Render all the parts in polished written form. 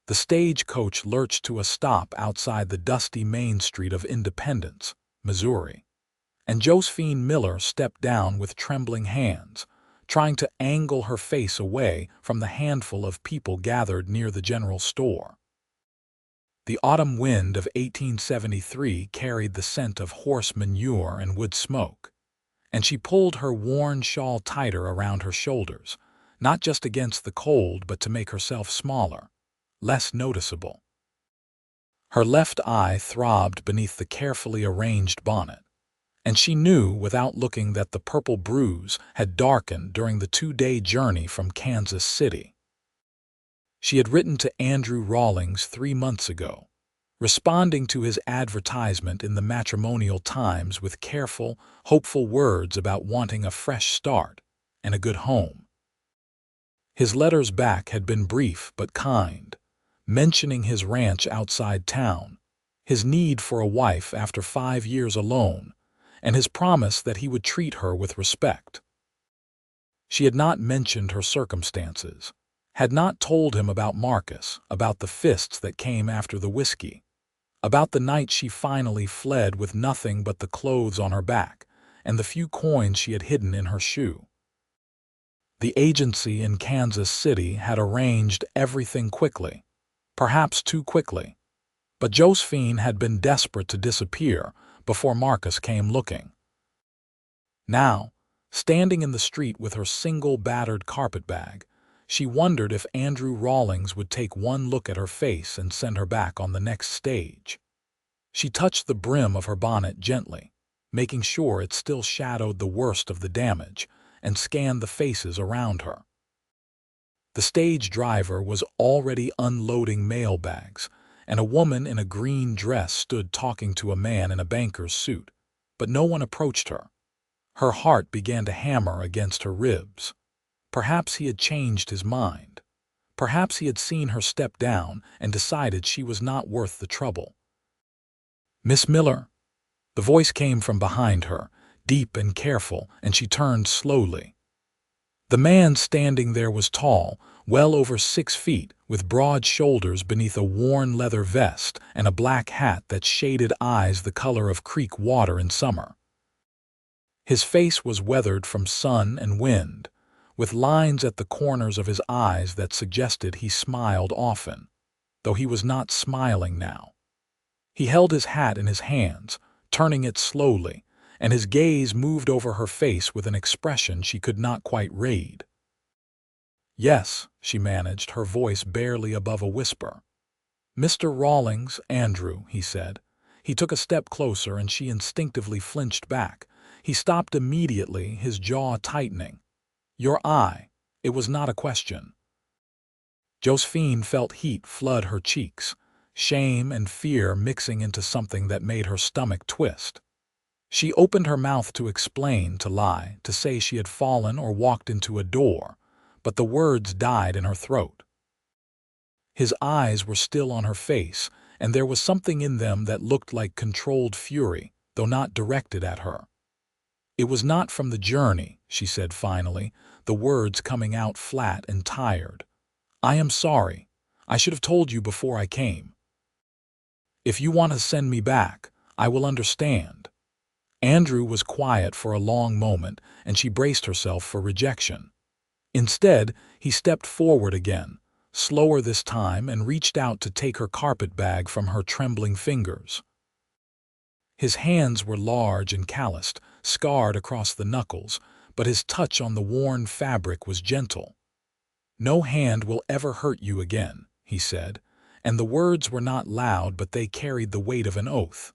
The stagecoach lurched to a stop outside the dusty main street of Independence, Missouri, and Josephine Miller stepped down with trembling hands, trying to angle her face away from the handful of people gathered near the general store. The autumn wind of 1873 carried the scent of horse manure and wood smoke, and she pulled her worn shawl tighter around her shoulders, not just against the cold but to make herself smaller, less noticeable. Her left eye throbbed beneath the carefully arranged bonnet, and she knew without looking that the purple bruise had darkened during the 2-day journey from Kansas City. She had written to Andrew Rawlings 3 months ago, responding to his advertisement in the Matrimonial Times with careful, hopeful words about wanting a fresh start and a good home. His letters back had been brief but kind, mentioning his ranch outside town, his need for a wife after 5 years alone, and his promise that he would treat her with respect. She had not mentioned her circumstances, had not told him about Marcus, about the fists that came after the whiskey, about the night she finally fled with nothing but the clothes on her back and the few coins she had hidden in her shoe. The agency in Kansas City had arranged everything quickly, perhaps too quickly, but Josephine had been desperate to disappear before Marcus came looking. Now, standing in the street with her single battered carpetbag, she wondered if Andrew Rawlings would take one look at her face and send her back on the next stage. She touched the brim of her bonnet gently, making sure it still shadowed the worst of the damage, and scanned the faces around her. The stage driver was already unloading mail bags, and a woman in a green dress stood talking to a man in a banker's suit, but no one approached her. Her heart began to hammer against her ribs. Perhaps he had changed his mind. Perhaps he had seen her step down and decided she was not worth the trouble. "Miss Miller?" The voice came from behind her, deep and careful, and she turned slowly. The man standing there was tall, well over 6 feet, with broad shoulders beneath a worn leather vest and a black hat that shaded eyes the color of creek water in summer. His face was weathered from sun and wind, with lines at the corners of his eyes that suggested he smiled often, though he was not smiling now. He held his hat in his hands, turning it slowly, and his gaze moved over her face with an expression she could not quite read. "Yes," she managed, her voice barely above a whisper. "Mr. Rawlings, Andrew," he said. He took a step closer and she instinctively flinched back. He stopped immediately, his jaw tightening. "Your eye." It was not a question. Josephine felt heat flood her cheeks, shame and fear mixing into something that made her stomach twist. She opened her mouth to explain, to lie, to say she had fallen or walked into a door, but the words died in her throat. His eyes were still on her face, and there was something in them that looked like controlled fury, though not directed at her. "It was not from the journey," she said finally, the words coming out flat and tired. "I am sorry. I should have told you before I came. If you want to send me back, I will understand." Andrew was quiet for a long moment, and she braced herself for rejection. Instead, he stepped forward again, slower this time, and reached out to take her carpetbag from her trembling fingers. His hands were large and calloused, scarred across the knuckles, but his touch on the worn fabric was gentle. "No hand will ever hurt you again," he said, and the words were not loud, but they carried the weight of an oath.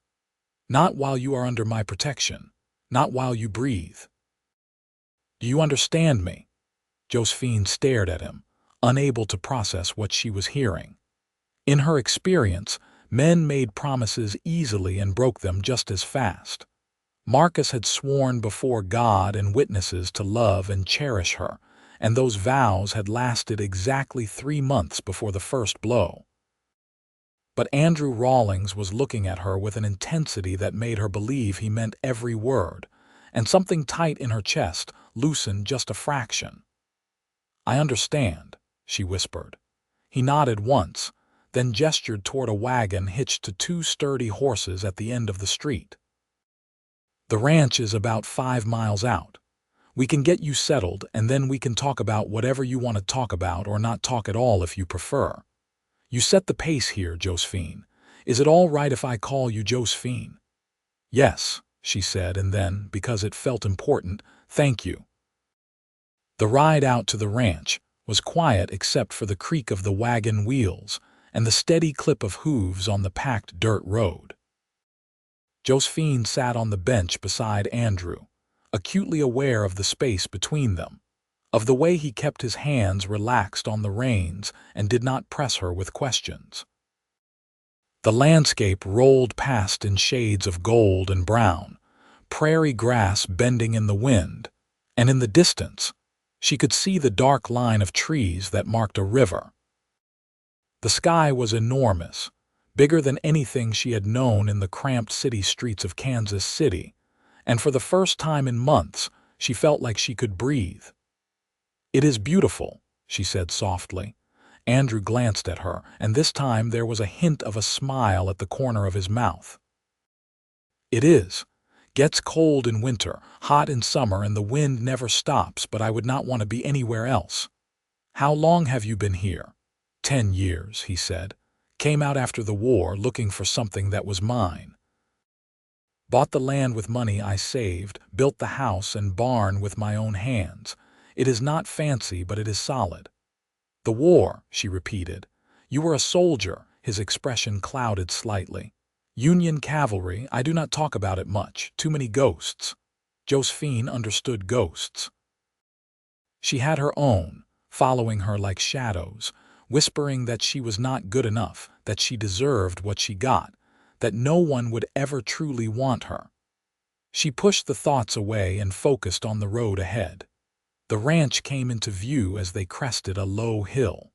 "Not while you are under my protection. Not while you breathe." "Do you understand me?" Josephine stared at him, unable to process what she was hearing. In her experience, men made promises easily and broke them just as fast. Marcus had sworn before God and witnesses to love and cherish her, and those vows had lasted exactly 3 months before the first blow. But Andrew Rawlings was looking at her with an intensity that made her believe he meant every word, and something tight in her chest loosened just a fraction. "I understand," she whispered. He nodded once, then gestured toward a wagon hitched to two sturdy horses at the end of the street. "The ranch is about 5 miles out. We can get you settled, and then we can talk about whatever you want to talk about or not talk at all if you prefer. You set the pace here, Josephine. Is it all right if I call you Josephine?" "Yes," she said, and then, because it felt important, "Thank you." The ride out to the ranch was quiet except for the creak of the wagon wheels and the steady clip of hooves on the packed dirt road. Josephine sat on the bench beside Andrew, acutely aware of the space between them, of the way he kept his hands relaxed on the reins and did not press her with questions. The landscape rolled past in shades of gold and brown, prairie grass bending in the wind, and in the distance, she could see the dark line of trees that marked a river. The sky was enormous, bigger than anything she had known in the cramped city streets of Kansas City, and for the first time in months, she felt like she could breathe. "It is beautiful," she said softly. Andrew glanced at her, and this time there was a hint of a smile at the corner of his mouth. "It is. Gets cold in winter, hot in summer, and the wind never stops, but I would not want to be anywhere else." "How long have you been here?" 10 years, he said. "Came out after the war looking for something that was mine. Bought the land with money I saved, built the house and barn with my own hands. It is not fancy, but it is solid." "The war," she repeated. "You were a soldier." His expression clouded slightly. "Union cavalry, I do not talk about it much. Too many ghosts." Josephine understood ghosts. She had her own, following her like shadows, whispering that she was not good enough, that she deserved what she got, that no one would ever truly want her. She pushed the thoughts away and focused on the road ahead. The ranch came into view as they crested a low hill.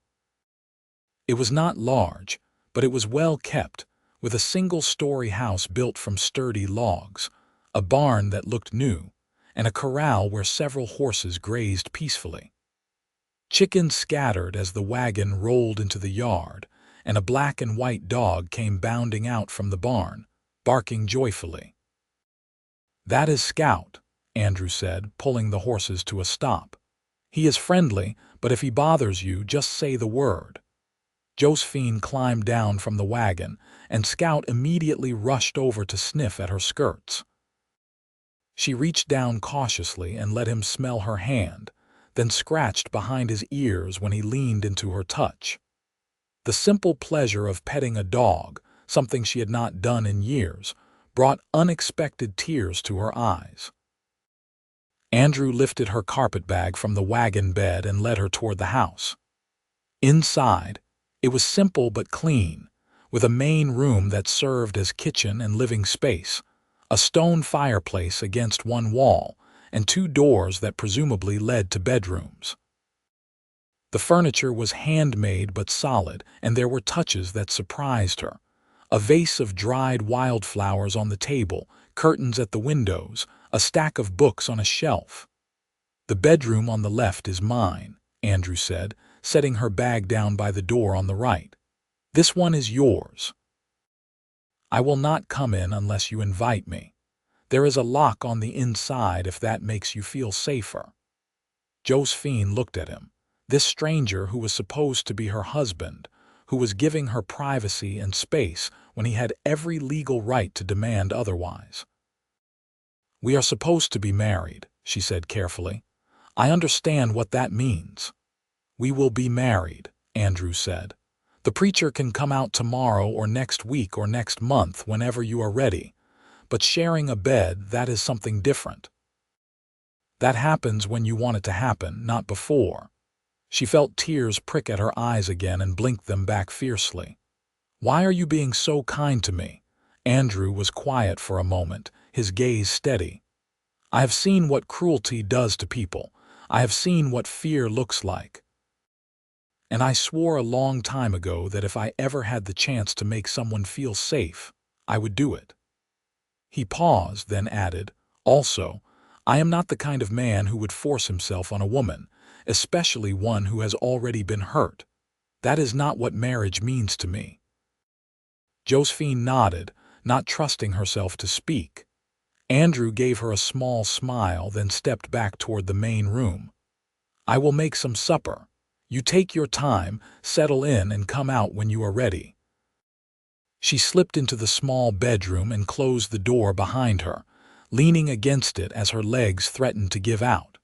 It was not large, but it was well kept, with a single-story house built from sturdy logs, a barn that looked new, and a corral where several horses grazed peacefully. Chickens scattered as the wagon rolled into the yard, and a black and white dog came bounding out from the barn, barking joyfully. "That is Scout," Andrew said, pulling the horses to a stop. "He is friendly, but if he bothers you, just say the word." Josephine climbed down from the wagon, and Scout immediately rushed over to sniff at her skirts. She reached down cautiously and let him smell her hand, then scratched behind his ears when he leaned into her touch. The simple pleasure of petting a dog, something she had not done in years, brought unexpected tears to her eyes. Andrew lifted her carpetbag from the wagon bed and led her toward the house. Inside, it was simple but clean, with a main room that served as kitchen and living space, a stone fireplace against one wall, and 2 doors that presumably led to bedrooms. The furniture was handmade but solid, and there were touches that surprised her. A vase of dried wildflowers on the table, curtains at the windows, a stack of books on a shelf. "The bedroom on the left is mine," Andrew said, setting her bag down by the door on the right. "This one is yours. I will not come in unless you invite me. There is a lock on the inside if that makes you feel safer." Josephine looked at him, this stranger who was supposed to be her husband, who was giving her privacy and space when he had every legal right to demand otherwise. "We are supposed to be married," she said carefully. "I understand what that means." "We will be married," Andrew said. "The preacher can come out tomorrow or next week or next month whenever you are ready. But sharing a bed, that is something different. That happens when you want it to happen, not before." She felt tears prick at her eyes again and blinked them back fiercely. "Why are you being so kind to me?" Andrew was quiet for a moment, his gaze steady. "I have seen what cruelty does to people. I have seen what fear looks like. And I swore a long time ago that if I ever had the chance to make someone feel safe, I would do it." He paused, then added, "Also, I am not the kind of man who would force himself on a woman, especially one who has already been hurt. That is not what marriage means to me." Josephine nodded, not trusting herself to speak. Andrew gave her a small smile, then stepped back toward the main room. "I will make some supper. You take your time, settle in, and come out when you are ready." She slipped into the small bedroom and closed the door behind her, leaning against it as her legs threatened to give out.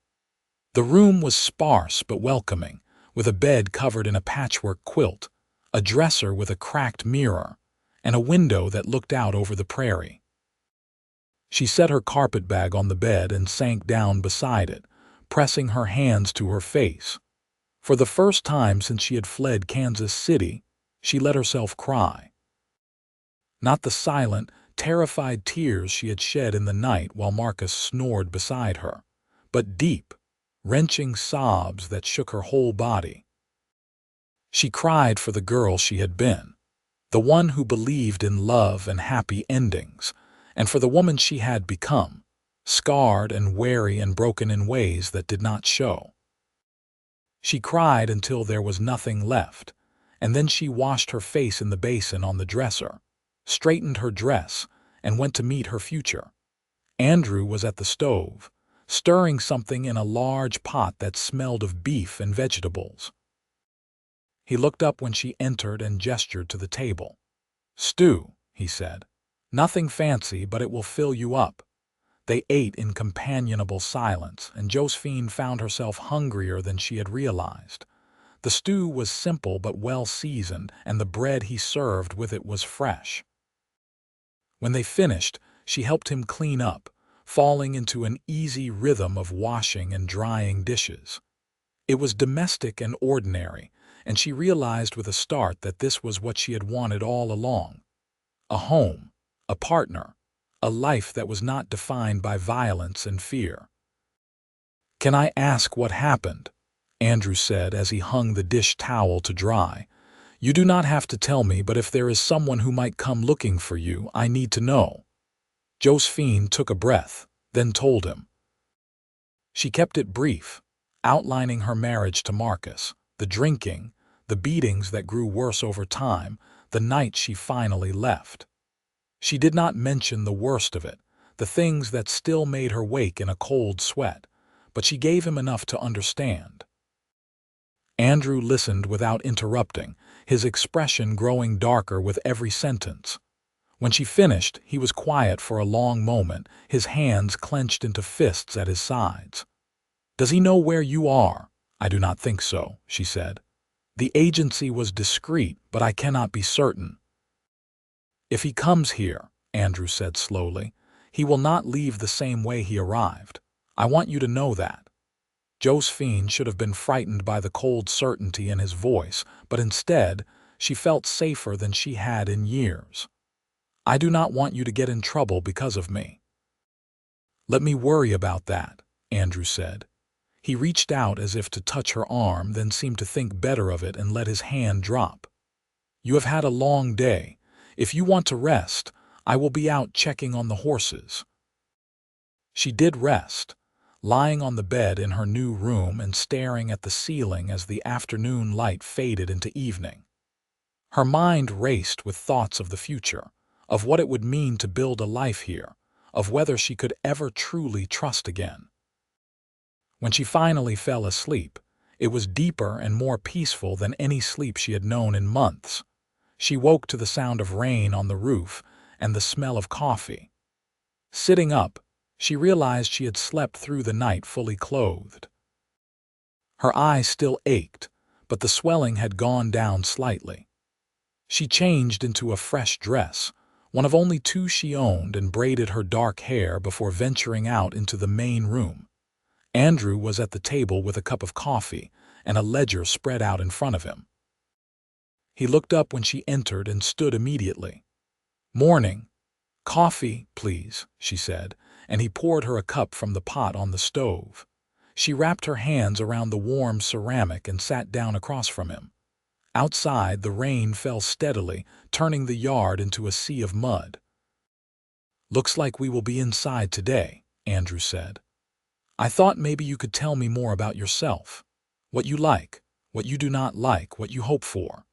The room was sparse but welcoming, with a bed covered in a patchwork quilt, a dresser with a cracked mirror, and a window that looked out over the prairie. She set her carpetbag on the bed and sank down beside it, pressing her hands to her face. For the first time since she had fled Kansas City, she let herself cry. Not the silent, terrified tears she had shed in the night while Marcus snored beside her, but deep, wrenching sobs that shook her whole body. She cried for the girl she had been, the one who believed in love and happy endings, and for the woman she had become, scarred and weary and broken in ways that did not show. She cried until there was nothing left, and then she washed her face in the basin on the dresser, straightened her dress, and went to meet her future. Andrew was at the stove, stirring something in a large pot that smelled of beef and vegetables. He looked up when she entered and gestured to the table. "Stew," he said. "Nothing fancy, but it will fill you up." They ate in companionable silence, and Josephine found herself hungrier than she had realized. The stew was simple but well seasoned, and the bread he served with it was fresh. When they finished, she helped him clean up, falling into an easy rhythm of washing and drying dishes. It was domestic and ordinary, and she realized with a start that this was what she had wanted all along. A home, a partner, a life that was not defined by violence and fear. "Can I ask what happened?" Andrew said as he hung the dish towel to dry. "You do not have to tell me, but if there is someone who might come looking for you, I need to know." Josephine took a breath, then told him. She kept it brief, outlining her marriage to Marcus, the drinking, the beatings that grew worse over time, the night she finally left. She did not mention the worst of it, the things that still made her wake in a cold sweat, but she gave him enough to understand. Andrew listened without interrupting, his expression growing darker with every sentence. When she finished, he was quiet for a long moment, his hands clenched into fists at his sides. "Does he know where you are?" "I do not think so," she said. "The agency was discreet, but I cannot be certain." "If he comes here," Andrew said slowly, "he will not leave the same way he arrived. I want you to know that." Josephine should have been frightened by the cold certainty in his voice, but instead, she felt safer than she had in years. "I do not want you to get in trouble because of me." "Let me worry about that," Andrew said. He reached out as if to touch her arm, then seemed to think better of it and let his hand drop. "You have had a long day. If you want to rest, I will be out checking on the horses." She did rest, lying on the bed in her new room and staring at the ceiling as the afternoon light faded into evening. Her mind raced with thoughts of the future, of what it would mean to build a life here, of whether she could ever truly trust again. When she finally fell asleep, it was deeper and more peaceful than any sleep she had known in months. She woke to the sound of rain on the roof and the smell of coffee. Sitting up, she realized she had slept through the night fully clothed. Her eyes still ached, but the swelling had gone down slightly. She changed into a fresh dress, one of only two she owned, and braided her dark hair before venturing out into the main room. Andrew was at the table with a cup of coffee and a ledger spread out in front of him. He looked up when she entered and stood immediately. "Morning. Coffee, please," she said, and he poured her a cup from the pot on the stove. She wrapped her hands around the warm ceramic and sat down across from him. Outside, the rain fell steadily, turning the yard into a sea of mud. "Looks like we will be inside today," Andrew said. "I thought maybe you could tell me more about yourself. What you like, what you do not like, what you hope for.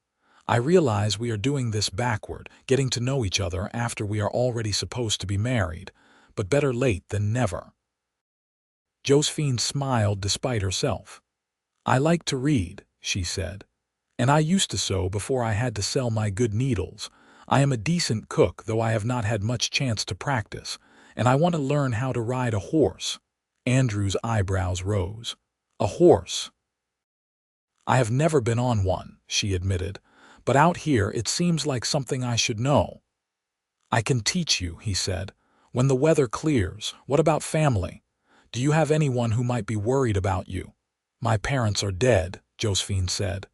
I realize we are doing this backward, getting to know each other after we are already supposed to be married, but better late than never." Josephine smiled despite herself. "I like to read," she said, "and I used to sew before I had to sell my good needles. I am a decent cook, though I have not had much chance to practice, and I want to learn how to ride a horse." Andrew's eyebrows rose. "A horse?" "I have never been on one," she admitted, "but out here it seems like something I should know." "I can teach you," he said, "when the weather clears. What about family? Do you have anyone who might be worried about you?" "My parents are dead," Josephine said.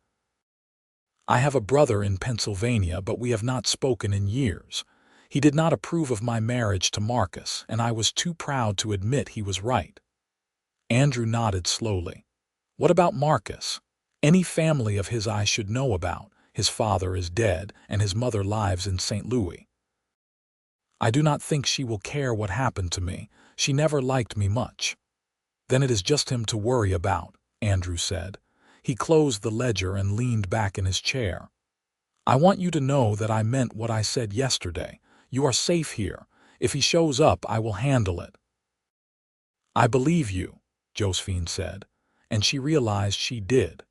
"I have a brother in Pennsylvania, but we have not spoken in years. He did not approve of my marriage to Marcus, and I was too proud to admit he was right." Andrew nodded slowly. "What about Marcus? Any family of his I should know about? His father is dead, and his mother lives in St. Louis. I do not think she will care what happened to me. She never liked me much." "Then it is just him to worry about," Andrew said. He closed the ledger and leaned back in his chair. "I want you to know that I meant what I said yesterday. You are safe here. If he shows up, I will handle it." "I believe you," Josephine said, and she realized she did.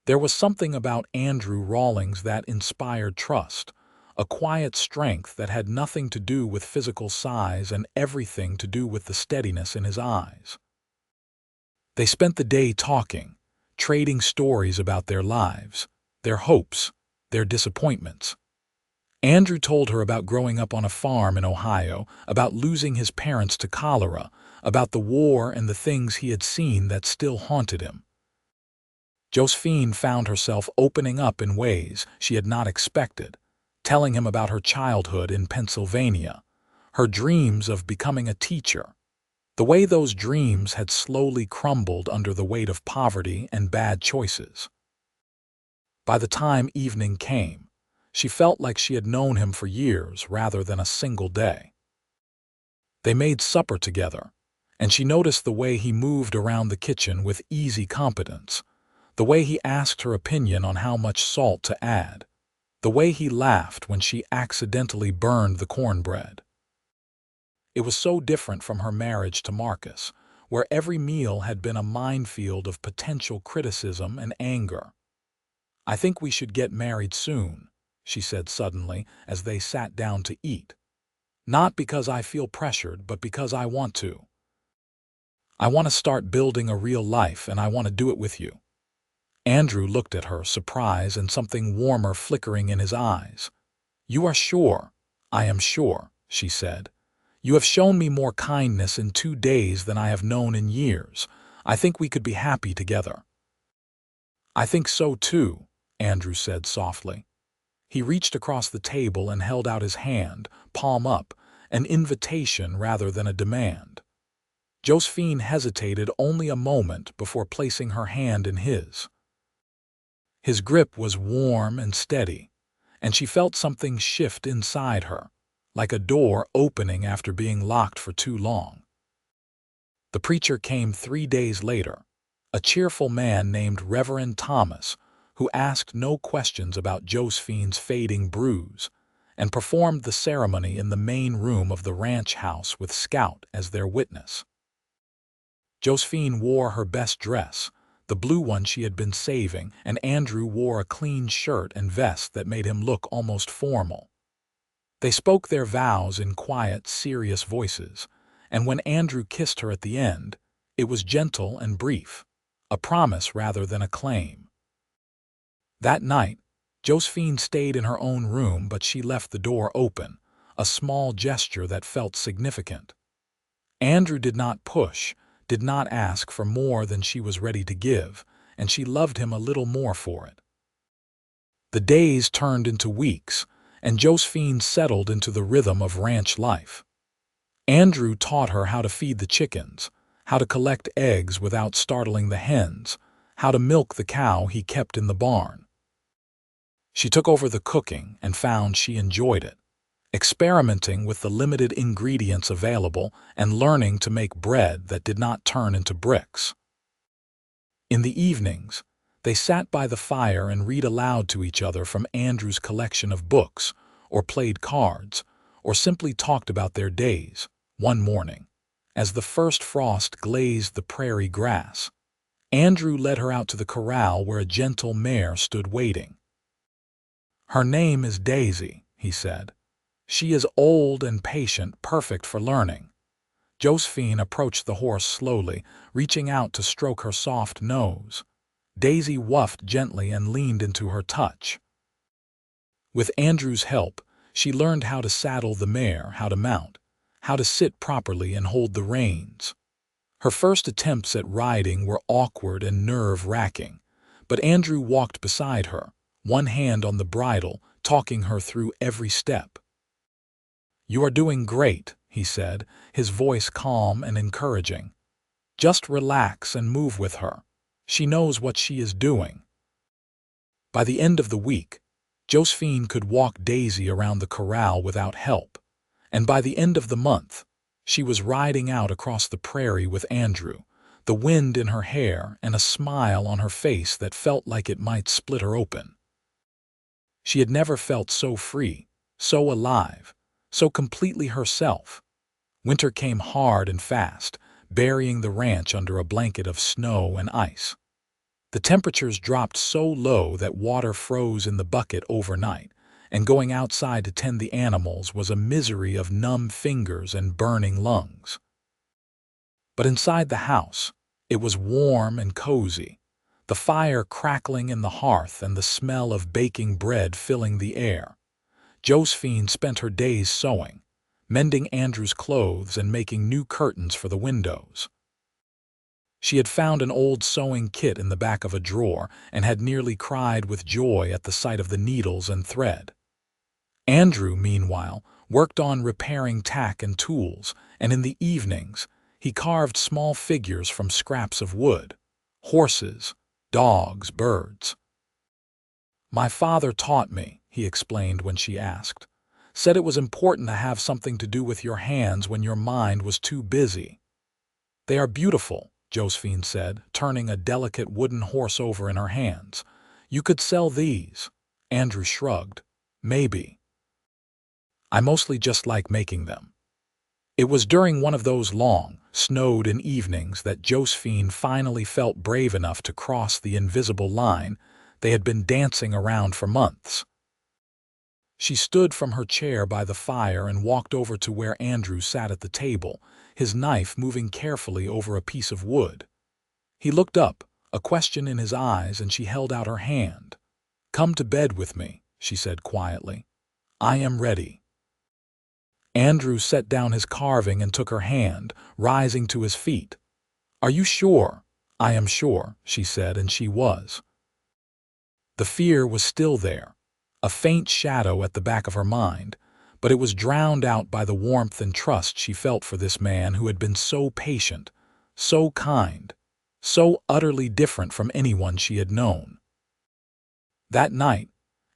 There was something about Andrew Rawlings that inspired trust, a quiet strength that had nothing to do with physical size and everything to do with the steadiness in his eyes. They spent the day talking, trading stories about their lives, their hopes, their disappointments. Andrew told her about growing up on a farm in Ohio, about losing his parents to cholera, about the war and the things he had seen that still haunted him. Josephine found herself opening up in ways she had not expected, telling him about her childhood in Pennsylvania, her dreams of becoming a teacher, the way those dreams had slowly crumbled under the weight of poverty and bad choices. By the time evening came, she felt like she had known him for years rather than a single day. They made supper together, and she noticed the way he moved around the kitchen with easy competence, the way he asked her opinion on how much salt to add, the way he laughed when she accidentally burned the cornbread. It was so different from her marriage to Marcus, where every meal had been a minefield of potential criticism and anger. "I think we should get married soon," she said suddenly as they sat down to eat. "Not because I feel pressured, but because I want to. I want to start building a real life, and I want to do it with you." Andrew looked at her, surprise and something warmer flickering in his eyes. "You are sure?" "I am sure," she said. "You have shown me more kindness in 2 days than I have known in years. I think we could be happy together." "I think so too," Andrew said softly. He reached across the table and held out his hand, palm up, an invitation rather than a demand. Josephine hesitated only a moment before placing her hand in his. His grip was warm and steady, and she felt something shift inside her, like a door opening after being locked for too long. The preacher came 3 days later, a cheerful man named Reverend Thomas, who asked no questions about Josephine's fading bruise, and performed the ceremony in the main room of the ranch house with Scout as their witness. Josephine wore her best dress, the blue one she had been saving, and Andrew wore a clean shirt and vest that made him look almost formal. They spoke their vows in quiet, serious voices, and when Andrew kissed her at the end, it was gentle and brief, a promise rather than a claim. That night, Josephine stayed in her own room, but she left the door open, a small gesture that felt significant. Andrew did not push, did not ask for more than she was ready to give, and she loved him a little more for it. The days turned into weeks, and Josephine settled into the rhythm of ranch life. Andrew taught her how to feed the chickens, how to collect eggs without startling the hens, how to milk the cow he kept in the barn. She took over the cooking and found she enjoyed it, experimenting with the limited ingredients available and learning to make bread that did not turn into bricks. In the evenings, They sat by the fire and read aloud to each other from Andrew's collection of books, or played cards, or simply talked about their days. One morning, as the first frost glazed the prairie grass, Andrew led her out to the corral where a gentle mare stood waiting. "Her name is Daisy," he said. "She is old and patient, perfect for learning." Josephine approached the horse slowly, reaching out to stroke her soft nose. Daisy whuffed gently and leaned into her touch. With Andrew's help, she learned how to saddle the mare, how to mount, how to sit properly and hold the reins. Her first attempts at riding were awkward and nerve-wracking, but Andrew walked beside her, one hand on the bridle, talking her through every step. "You are doing great," he said, his voice calm and encouraging. "Just relax and move with her. She knows what she is doing." By the end of the week, Josephine could walk Daisy around the corral without help, and by the end of the month, she was riding out across the prairie with Andrew, the wind in her hair and a smile on her face that felt like it might split her open. She had never felt so free, so alive, so completely herself. Winter came hard and fast, burying the ranch under a blanket of snow and ice. The temperatures dropped so low that water froze in the bucket overnight, and going outside to tend the animals was a misery of numb fingers and burning lungs. But inside the house, it was warm and cozy, the fire crackling in the hearth and the smell of baking bread filling the air. Josephine spent her days sewing, mending Andrew's clothes and making new curtains for the windows. She had found an old sewing kit in the back of a drawer and had nearly cried with joy at the sight of the needles and thread. Andrew, meanwhile, worked on repairing tack and tools, and in the evenings, he carved small figures from scraps of wood: horses, dogs, birds. "My father taught me," he explained when she asked. "Said it was important to have something to do with your hands when your mind was too busy." "They are beautiful," Josephine said, turning a delicate wooden horse over in her hands. "You could sell these." Andrew shrugged. "Maybe. I mostly just like making them." It was during one of those long, snowed-in evenings that Josephine finally felt brave enough to cross the invisible line they had been dancing around for months. She stood from her chair by the fire and walked over to where Andrew sat at the table, his knife moving carefully over a piece of wood. He looked up, a question in his eyes, and she held out her hand. "Come to bed with me," she said quietly. "I am ready." Andrew set down his carving and took her hand, rising to his feet. "Are you sure?" "I am sure," she said, and she was. The fear was still there, a faint shadow at the back of her mind, but it was drowned out by the warmth and trust she felt for this man who had been so patient, so kind, so utterly different from anyone she had known. That night,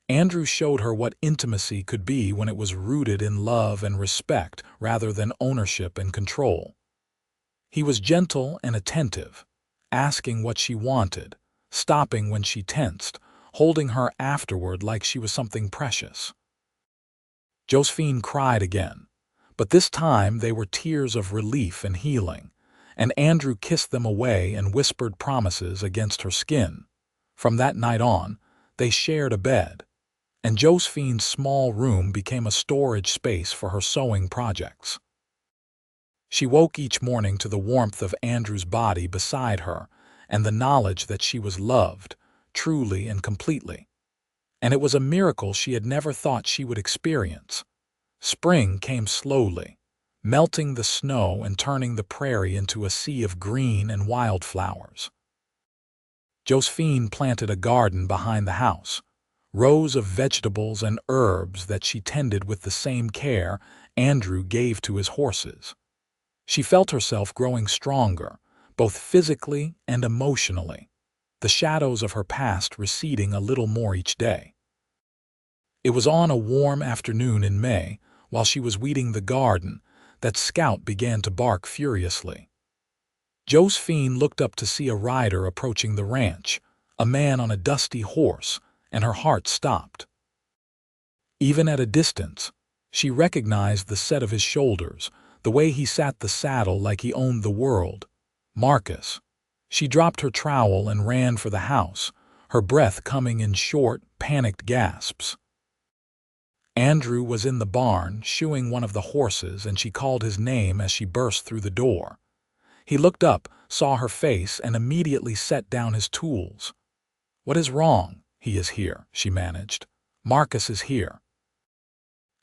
Andrew showed her what intimacy could be when it was rooted in love and respect rather than ownership and control. He was gentle and attentive, asking what she wanted, stopping when she tensed, holding her afterward like she was something precious. Josephine cried again, but this time they were tears of relief and healing, and Andrew kissed them away and whispered promises against her skin. From that night on, they shared a bed, and Josephine's small room became a storage space for her sewing projects. She woke each morning to the warmth of Andrew's body beside her and the knowledge that she was loved, truly and completely. And it was a miracle she had never thought she would experience. Spring came slowly, melting the snow and turning the prairie into a sea of green and wildflowers. Josephine planted a garden behind the house, rows of vegetables and herbs that she tended with the same care Andrew gave to his horses. She felt herself growing stronger, both physically and emotionally, the shadows of her past receding a little more each day. It was on a warm afternoon in May, while she was weeding the garden, that Scout began to bark furiously. Josephine looked up to see a rider approaching the ranch, a man on a dusty horse, and her heart stopped. Even at a distance, she recognized the set of his shoulders, the way he sat the saddle like he owned the world. Marcus. She dropped her trowel and ran for the house, her breath coming in short, panicked gasps. Andrew was in the barn, shoeing one of the horses, and she called his name as she burst through the door. He looked up, saw her face, and immediately set down his tools. "What is wrong?" "He is here," she managed. "Marcus is here."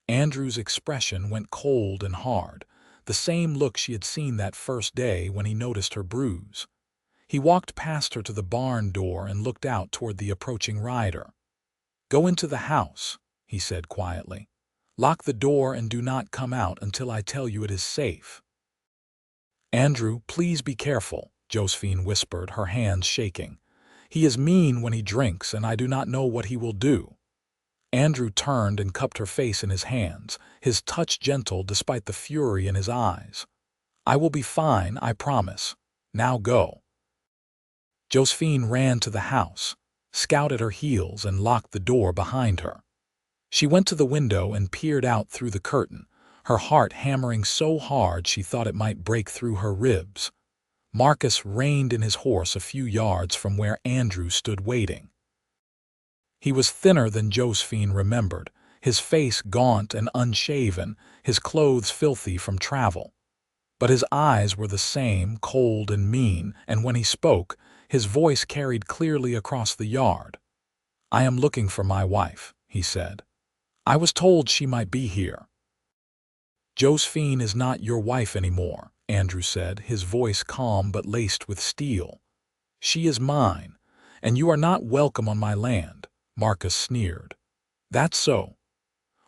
Andrew's expression went cold and hard, the same look she had seen that first day when he noticed her bruise. He walked past her to the barn door and looked out toward the approaching rider. "Go into the house," he said quietly. "Lock the door and do not come out until I tell you it is safe." "Andrew, please be careful," Josephine whispered, her hands shaking. "He is mean when he drinks, and I do not know what he will do." Andrew turned and cupped her face in his hands, his touch gentle despite the fury in his eyes. "I will be fine, I promise. Now go." Josephine ran to the house, scouted her heels, and locked the door behind her. She went to the window and peered out through the curtain, her heart hammering so hard she thought it might break through her ribs. Marcus reined in his horse a few yards from where Andrew stood waiting. He was thinner than Josephine remembered, his face gaunt and unshaven, his clothes filthy from travel. But his eyes were the same, cold and mean, and when he spoke, his voice carried clearly across the yard. "I am looking for my wife," he said. "I was told she might be here." "Josephine is not your wife anymore," Andrew said, his voice calm but laced with steel. "She is mine, and you are not welcome on my land," Marcus sneered. "That's so.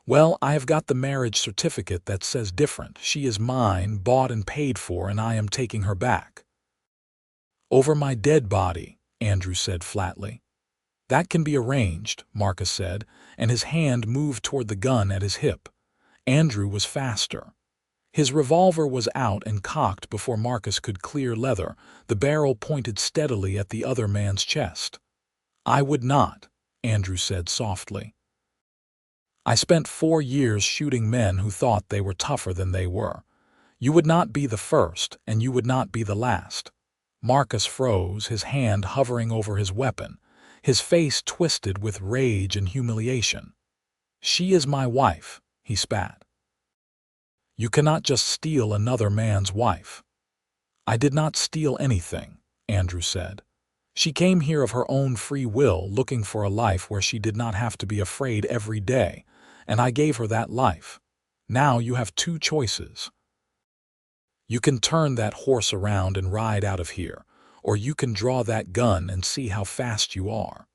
Well, I have got the marriage certificate that says different. She is mine, bought and paid for, and I am taking her back." "Over my dead body," Andrew said flatly. "That can be arranged," Marcus said, and his hand moved toward the gun at his hip. Andrew was faster. His revolver was out and cocked before Marcus could clear leather, the barrel pointed steadily at the other man's chest. "I would not," Andrew said softly. "I spent 4 years shooting men who thought they were tougher than they were. You would not be the first, and you would not be the last." Marcus froze, his hand hovering over his weapon, his face twisted with rage and humiliation. "She is my wife," he spat. "You cannot just steal another man's wife." "I did not steal anything," Andrew said. "She came here of her own free will, looking for a life where she did not have to be afraid every day, and I gave her that life. Now you have 2 choices. You can turn that horse around and ride out of here, or you can draw that gun and see how fast you are.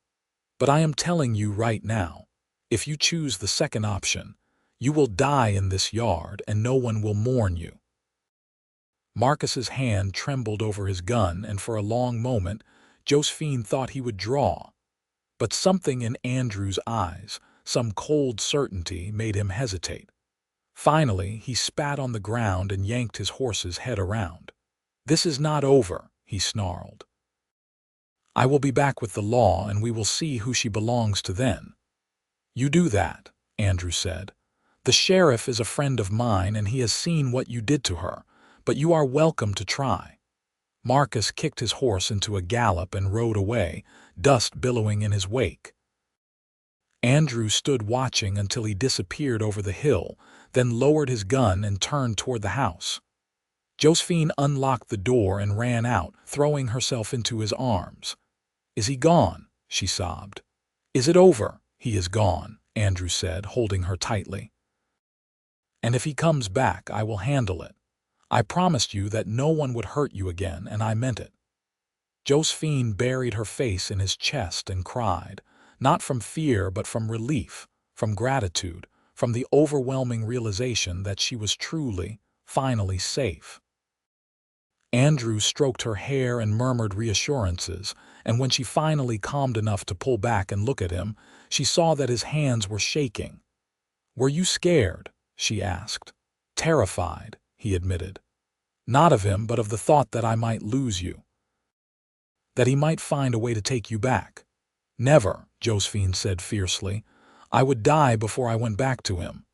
But I am telling you right now, if you choose the second option, you will die in this yard and no one will mourn you." Marcus's hand trembled over his gun, and for a long moment Josephine thought he would draw. But something in Andrew's eyes, some cold certainty, made him hesitate. Finally, he spat on the ground and yanked his horse's head around. "This is not over," he snarled. "I will be back with the law and we will see who she belongs to then." "You do that," Andrew said. "The sheriff is a friend of mine and he has seen what you did to her, but you are welcome to try." Marcus kicked his horse into a gallop and rode away, dust billowing in his wake. Andrew stood watching until he disappeared over the hill, then lowered his gun and turned toward the house. Josephine unlocked the door and ran out, throwing herself into his arms. "Is he gone?" she sobbed. "Is it over?" "He is gone," Andrew said, holding her tightly. "And if he comes back, I will handle it. I promised you that no one would hurt you again, and I meant it." Josephine buried her face in his chest and cried, not from fear but from relief, from gratitude, from the overwhelming realization that she was truly, finally safe. Andrew stroked her hair and murmured reassurances, and when she finally calmed enough to pull back and look at him, she saw that his hands were shaking. "Were you scared?" she asked. "Terrified," he admitted. "Not of him, but of the thought that I might lose you." that he might find a way to take you back. Never, Josephine said fiercely. I would die before I went back to him.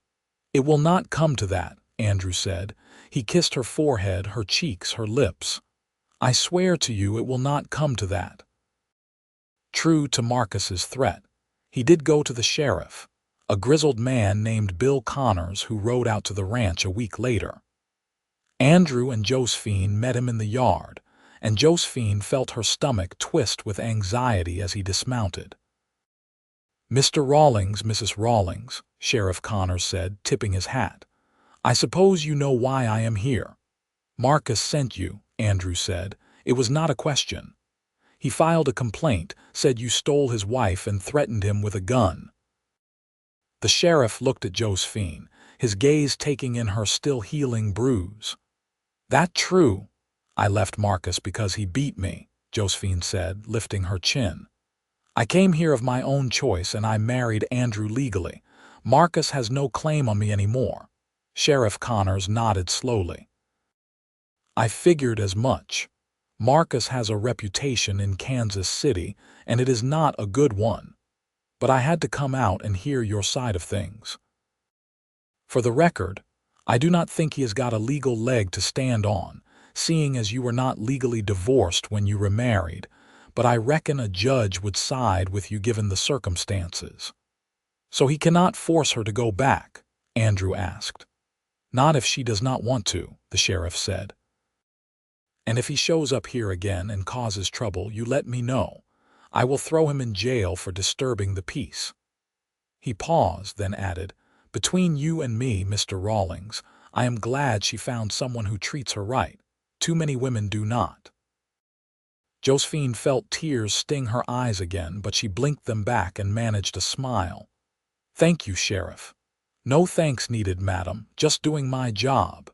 It will not come to that, Andrew said. He kissed her forehead, her cheeks, her lips. I swear to you it will not come to that. True to Marcus's threat, he did go to the sheriff, a grizzled man named Bill Connors who rode out to the ranch a week later. Andrew and Josephine met him in the yard, and Josephine felt her stomach twist with anxiety as he dismounted. Mr. Rawlings, Mrs. Rawlings, Sheriff Connors said, tipping his hat. I suppose you know why I am here. Marcus sent you, Andrew said. It was not a question. He filed a complaint, said you stole his wife and threatened him with a gun. The sheriff looked at Josephine, his gaze taking in her still healing bruise. That true? I left Marcus because he beat me, Josephine said, lifting her chin. I came here of my own choice and I married Andrew legally. Marcus has no claim on me anymore. Sheriff Connors nodded slowly. I figured as much. Marcus has a reputation in Kansas City, and it is not a good one. But I had to come out and hear your side of things. For the record, I do not think he has got a legal leg to stand on, seeing as you were not legally divorced when you remarried, but I reckon a judge would side with you given the circumstances. So he cannot force her to go back? Andrew asked. Not if she does not want to, the sheriff said. And if he shows up here again and causes trouble, you let me know. I will throw him in jail for disturbing the peace. He paused, then added, Between you and me, Mr. Rawlings, I am glad she found someone who treats her right. Too many women do not. Josephine felt tears sting her eyes again, but she blinked them back and managed a smile. Thank you, Sheriff. No thanks needed, madam, just doing my job.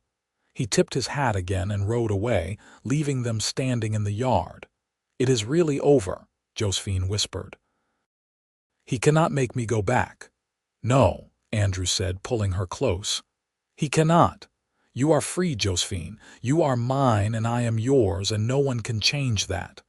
He tipped his hat again and rode away, leaving them standing in the yard. It is really over, Josephine whispered. He cannot make me go back. No, Andrew said, pulling her close. He cannot. You are free, Josephine. You are mine and I am yours, and no one can change that.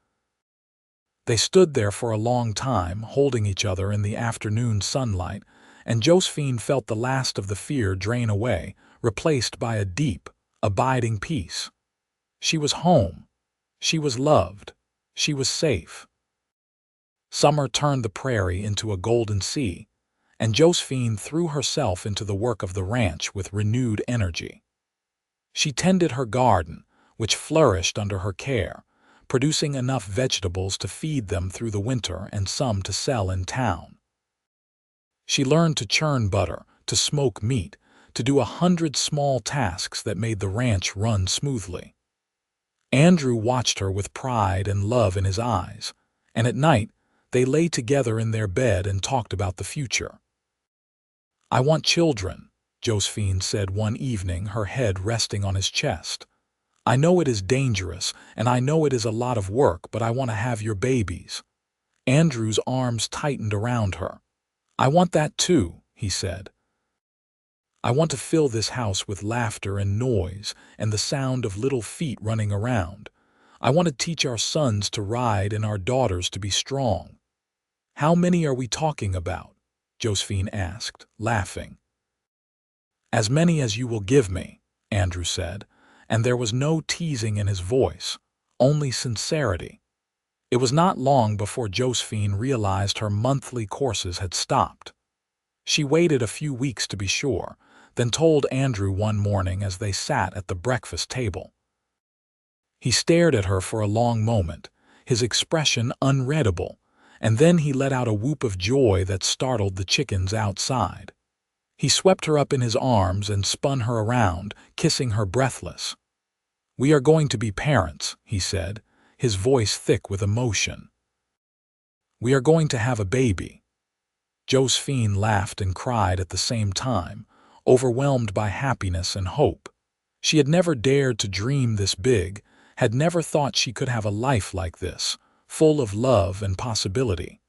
They stood there for a long time, holding each other in the afternoon sunlight, and Josephine felt the last of the fear drain away, replaced by a deep, abiding peace. She was home. She was loved. She was safe. Summer turned the prairie into a golden sea, and Josephine threw herself into the work of the ranch with renewed energy. She tended her garden, which flourished under her care, producing enough vegetables to feed them through the winter and some to sell in town. She learned to churn butter, to smoke meat, to do 100 small tasks that made the ranch run smoothly. Andrew watched her with pride and love in his eyes, and at night they lay together in their bed and talked about the future. I want children, Josephine said one evening, her head resting on his chest. I know it is dangerous, and I know it is a lot of work, but I want to have your babies. Andrew's arms tightened around her. I want that too, he said. I want to fill this house with laughter and noise and the sound of little feet running around. I want to teach our sons to ride and our daughters to be strong. How many are we talking about? Josephine asked, laughing. As many as you will give me, Andrew said, and there was no teasing in his voice, only sincerity. It was not long before Josephine realized her monthly courses had stopped. She waited a few weeks to be sure, then told Andrew one morning as they sat at the breakfast table. He stared at her for a long moment, his expression unreadable, and then he let out a whoop of joy that startled the chickens outside. He swept her up in his arms and spun her around, kissing her breathless. We are going to be parents, he said, his voice thick with emotion. We are going to have a baby. Josephine laughed and cried at the same time, overwhelmed by happiness and hope. She had never dared to dream this big, had never thought she could have a life like this, full of love and possibility.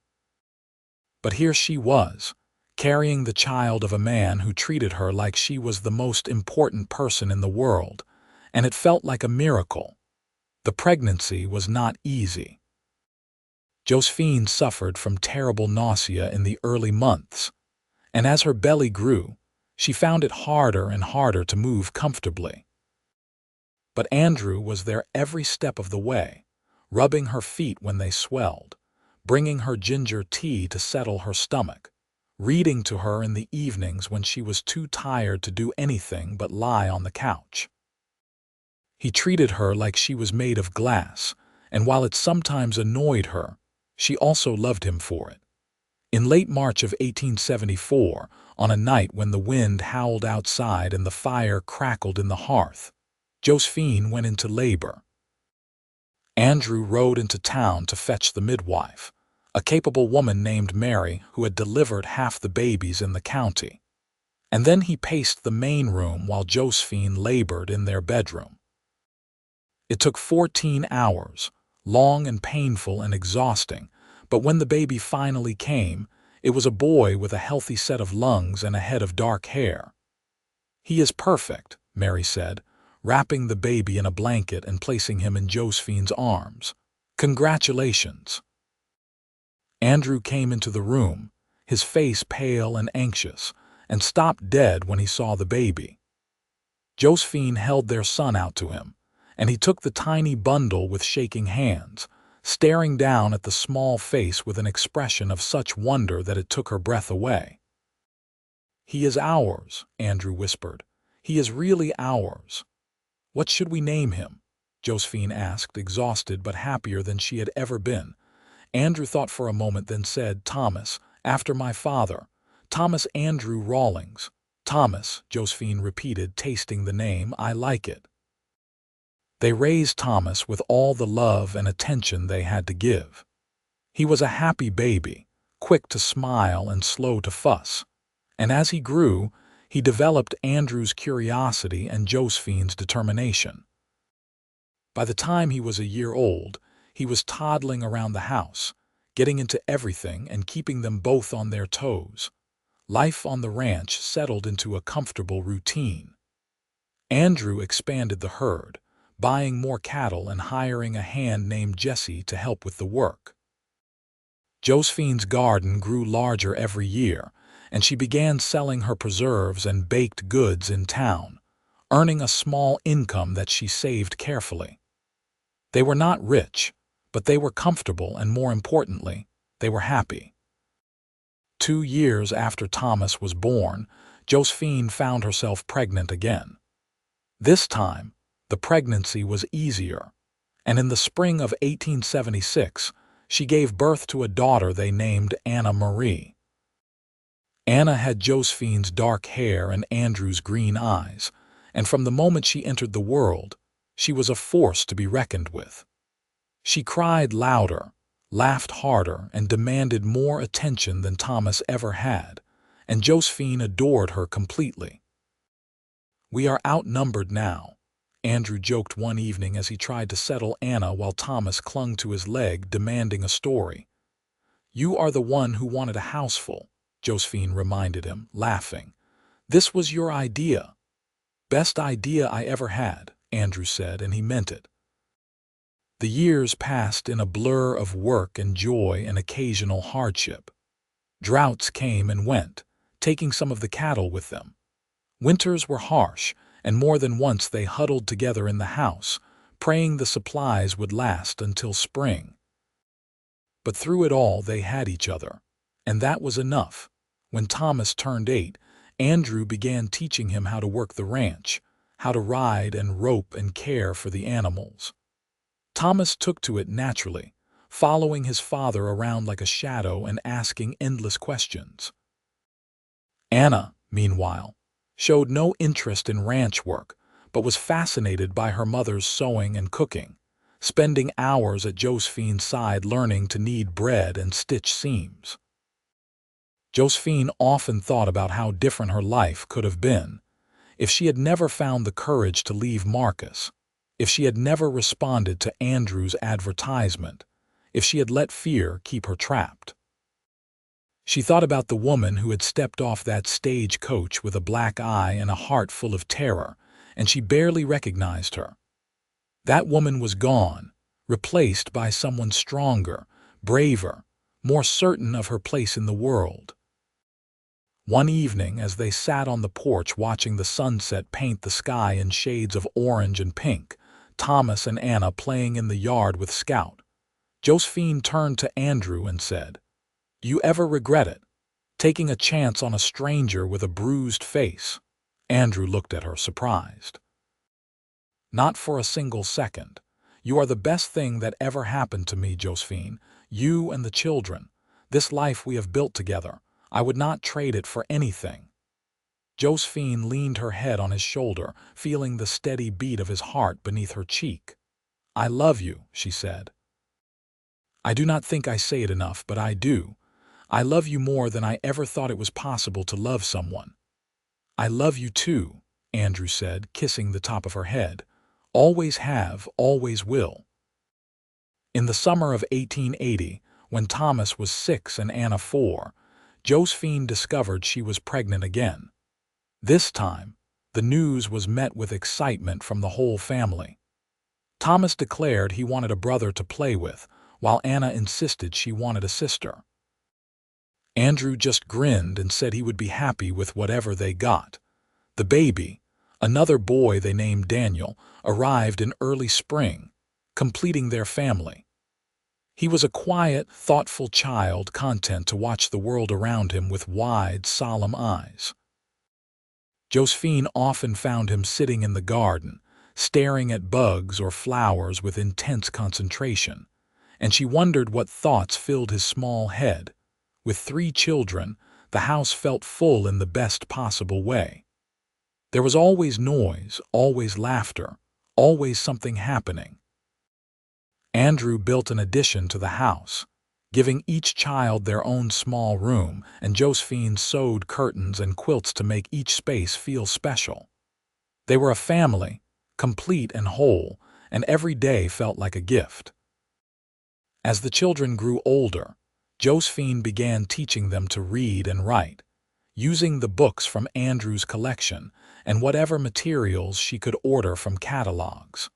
But here she was, carrying the child of a man who treated her like she was the most important person in the world, and it felt like a miracle. The pregnancy was not easy. Josephine suffered from terrible nausea in the early months, and as her belly grew, she found it harder and harder to move comfortably. But Andrew was there every step of the way, rubbing her feet when they swelled, bringing her ginger tea to settle her stomach, reading to her in the evenings when she was too tired to do anything but lie on the couch. He treated her like she was made of glass, and while it sometimes annoyed her, she also loved him for it. In late March of 1874, on a night when the wind howled outside and the fire crackled in the hearth, Josephine went into labor. Andrew rode into town to fetch the midwife, a capable woman named Mary who had delivered half the babies in the county. And then he paced the main room while Josephine labored in their bedroom. It took 14 hours, long and painful and exhausting, but when the baby finally came, it was a boy with a healthy set of lungs and a head of dark hair. "He is perfect," Mary said, wrapping the baby in a blanket and placing him in Josephine's arms. "Congratulations." Andrew came into the room, his face pale and anxious, and stopped dead when he saw the baby. Josephine held their son out to him, and he took the tiny bundle with shaking hands, staring down at the small face with an expression of such wonder that it took her breath away. "He is ours," Andrew whispered. "He is really ours." "What should we name him?" Josephine asked, exhausted but happier than she had ever been. Andrew thought for a moment, then said, "Thomas, after my father. Thomas Andrew Rawlings." "Thomas," Josephine repeated, tasting the name. "I like it." They raised Thomas with all the love and attention they had to give. He was a happy baby, quick to smile and slow to fuss. And as he grew, he developed Andrew's curiosity and Josephine's determination. By the time he was a year old, he was toddling around the house, getting into everything and keeping them both on their toes. Life on the ranch settled into a comfortable routine. Andrew expanded the herd, buying more cattle and hiring a hand named Jesse to help with the work. Josephine's garden grew larger every year, and she began selling her preserves and baked goods in town, earning a small income that she saved carefully. They were not rich, but they were comfortable, and more importantly, they were happy. 2 years after Thomas was born, Josephine found herself pregnant again. This time, the pregnancy was easier, and in the spring of 1876, she gave birth to a daughter they named Anna Marie. Anna had Josephine's dark hair and Andrew's green eyes, and from the moment she entered the world, she was a force to be reckoned with. She cried louder, laughed harder, and demanded more attention than Thomas ever had, and Josephine adored her completely. "We are outnumbered now," Andrew joked one evening as he tried to settle Anna while Thomas clung to his leg, demanding a story. "You are the one who wanted a houseful," Josephine reminded him, laughing. "This was your idea." "Best idea I ever had," Andrew said, and he meant it. The years passed in a blur of work and joy and occasional hardship. Droughts came and went, taking some of the cattle with them. Winters were harsh, and more than once they huddled together in the house, praying the supplies would last until spring. But through it all they had each other, and that was enough. When Thomas turned 8, Andrew began teaching him how to work the ranch, how to ride and rope and care for the animals. Thomas took to it naturally, following his father around like a shadow and asking endless questions. Anna, meanwhile, showed no interest in ranch work, but was fascinated by her mother's sewing and cooking, spending hours at Josephine's side learning to knead bread and stitch seams. Josephine often thought about how different her life could have been if she had never found the courage to leave Marcus, if she had never responded to Andrew's advertisement, if she had let fear keep her trapped. She thought about the woman who had stepped off that stagecoach with a black eye and a heart full of terror, and she barely recognized her. That woman was gone, replaced by someone stronger, braver, more certain of her place in the world. One evening, as they sat on the porch watching the sunset paint the sky in shades of orange and pink, Thomas and Anna playing in the yard with Scout, Josephine turned to Andrew and said, "Do you ever regret it? Taking a chance on a stranger with a bruised face?" Andrew looked at her, surprised. "Not for a single second. You are the best thing that ever happened to me, Josephine. You and the children. This life we have built together. I would not trade it for anything." Josephine leaned her head on his shoulder, feeling the steady beat of his heart beneath her cheek. "I love you," she said. "I do not think I say it enough, but I do. I love you more than I ever thought it was possible to love someone." "I love you too," Andrew said, kissing the top of her head. "Always have, always will." In the summer of 1880, when Thomas was 6 and Anna 4, Josephine discovered she was pregnant again. This time, the news was met with excitement from the whole family. Thomas declared he wanted a brother to play with, while Anna insisted she wanted a sister. Andrew just grinned and said he would be happy with whatever they got. The baby, another boy they named Daniel, arrived in early spring, completing their family. He was a quiet, thoughtful child, content to watch the world around him with wide, solemn eyes. Josephine often found him sitting in the garden, staring at bugs or flowers with intense concentration, and she wondered what thoughts filled his small head. With 3 children, the house felt full in the best possible way. There was always noise, always laughter, always something happening. Andrew built an addition to the house, giving each child their own small room, and Josephine sewed curtains and quilts to make each space feel special. They were a family, complete and whole, and every day felt like a gift. As the children grew older, Josephine began teaching them to read and write, using the books from Andrew's collection and whatever materials she could order from catalogs.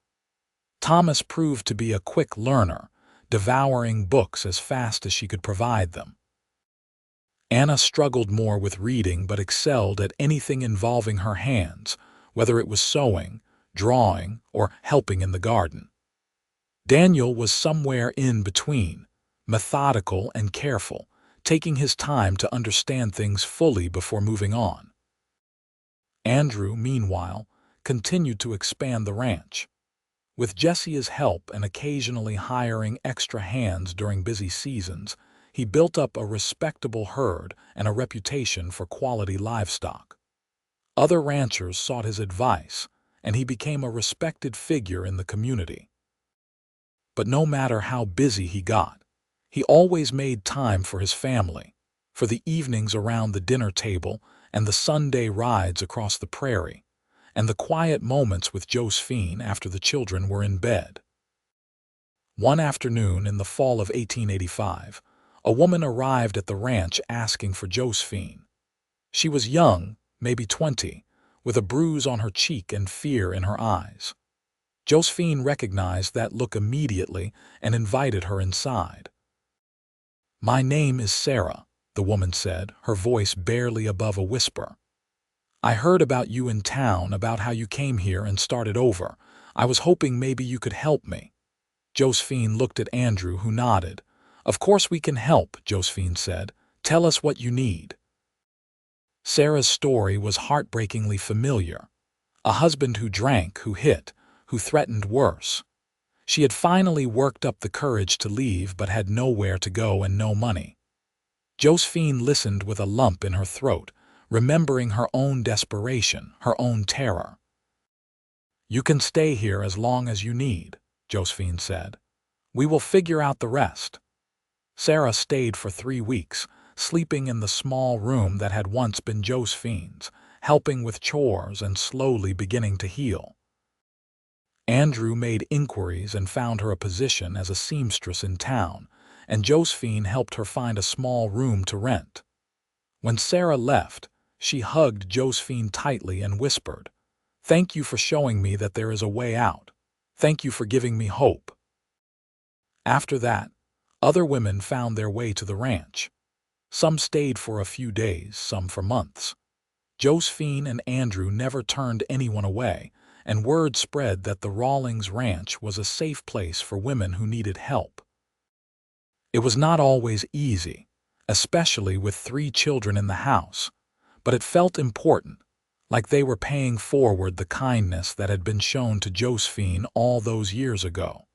Thomas proved to be a quick learner, devouring books as fast as she could provide them. Anna struggled more with reading but excelled at anything involving her hands, whether it was sewing, drawing, or helping in the garden. Daniel was somewhere in between, methodical and careful, taking his time to understand things fully before moving on. Andrew, meanwhile, continued to expand the ranch. With Jessica's help and occasionally hiring extra hands during busy seasons, he built up a respectable herd and a reputation for quality livestock. Other ranchers sought his advice, and he became a respected figure in the community. But no matter how busy he got, he always made time for his family, for the evenings around the dinner table and the Sunday rides across the prairie, and the quiet moments with Josephine after the children were in bed. One afternoon in the fall of 1885, a woman arrived at the ranch asking for Josephine. She was young, maybe 20, with a bruise on her cheek and fear in her eyes. Josephine recognized that look immediately and invited her inside. "My name is Sarah," the woman said, her voice barely above a whisper. "I heard about you in town, about how you came here and started over. I was hoping maybe you could help me." Josephine looked at Andrew, who nodded. "Of course we can help," Josephine said. "Tell us what you need." Sarah's story was heartbreakingly familiar. A husband who drank, who hit, who threatened worse. She had finally worked up the courage to leave but had nowhere to go and no money. Josephine listened with a lump in her throat, remembering her own desperation, her own terror. "You can stay here as long as you need," Josephine said. "We will figure out the rest." Sarah stayed for 3 weeks, sleeping in the small room that had once been Josephine's, helping with chores and slowly beginning to heal. Andrew made inquiries and found her a position as a seamstress in town, and Josephine helped her find a small room to rent. When Sarah left, she hugged Josephine tightly and whispered, "Thank you for showing me that there is a way out. Thank you for giving me hope." After that, Other women found their way to the ranch. Some stayed for a few days, some for months. Josephine and Andrew never turned anyone away, and word spread that the Rawlings Ranch was a safe place for women who needed help. It was not always easy, especially with 3 children in the house, but it felt important, like they were paying forward the kindness that had been shown to Josephine all those years ago.